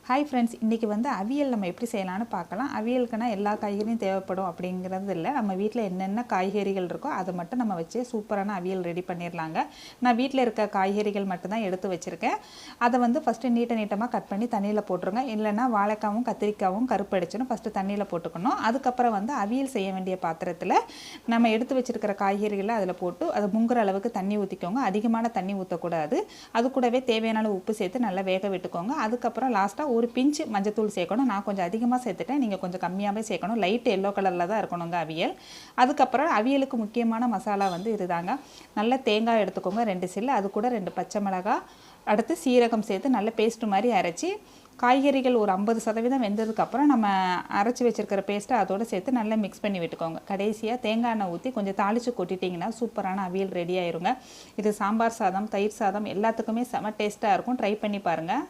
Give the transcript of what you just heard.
Hi friends, இன்றைக்கி வந்து அவியல் நம்ம எப்படி செய்யலான்னு பார்க்கலாம். அவியலுக்குனா எல்லா காய்கறியும் தேவைப்படும் அப்படிங்கிறது இல்லை. நம்ம வீட்டில் என்னென்ன காய்கறிகள் இருக்கோ அதை மட்டும் நம்ம வச்சு சூப்பரான அவியல் ரெடி பண்ணிடலாங்க. நான் வீட்டில் இருக்க காய்கறிகள் மட்டும்தான் எடுத்து வச்சுருக்கேன். அதை வந்து ஃபஸ்ட்டு நீட்டமாக கட் பண்ணி தண்ணியில் போட்டுருங்க. இல்லைனா வாழைக்காவும் கத்திரிக்காவும் கருப்படிச்சுன்னு ஃபஸ்ட்டு தண்ணியில் போட்டுக்கணும். அதுக்கப்புறம் வந்து அவியல் செய்ய வேண்டிய பாத்திரத்தில் நம்ம எடுத்து வச்சுருக்கிற காய்கறிகளை அதில் போட்டு அதை முங்குற அளவுக்கு தண்ணி ஊற்றிக்கோங்க. அதிகமான தண்ணி ஊற்றக்கூடாது. அது கூடவே தேவையான உப்பு சேர்த்து நல்லா வேக விட்டுக்கோங்க. அதுக்கப்புறம் லாஸ்ட்டாக ஒரு பிஞ்சு மஞ்சத்தூள் சேர்க்கணும். நான் கொஞ்சம் அதிகமாக சேர்த்துட்டேன், நீங்கள் கொஞ்சம் கம்மியாகவே சேர்க்கணும். லைட் எல்லோ கலரில் தான் இருக்கணுங்க அவியல். அதுக்கப்புறம் அவியலுக்கு முக்கியமான மசாலா வந்து இதுதாங்க. நல்ல தேங்காய் எடுத்துக்கோங்க 2 சில்லு, அது கூட 2 பச்சை மிளகாய், அடுத்து சீரகம் சேர்த்து நல்ல பேஸ்ட்டு மாதிரி அரைச்சி காய்கறிகள் ஒரு 50% வெந்ததுக்கப்புறம் நம்ம அரைச்சி வச்சுருக்கிற பேஸ்ட்டை அதோடு சேர்த்து நல்லா மிக்ஸ் பண்ணி விட்டுக்கோங்க. கடைசியாக தேங்காய் எண்ணெய் ஊற்றி கொஞ்சம் தாளித்து கொட்டிட்டிங்கன்னா சூப்பரான அவியல் ரெடி ஆயிருங்க. இது சாம்பார் சாதம், தயிர் சாதம் எல்லாத்துக்குமே செம டேஸ்ட்டாக இருக்கும். ட்ரை பண்ணி பாருங்கள்.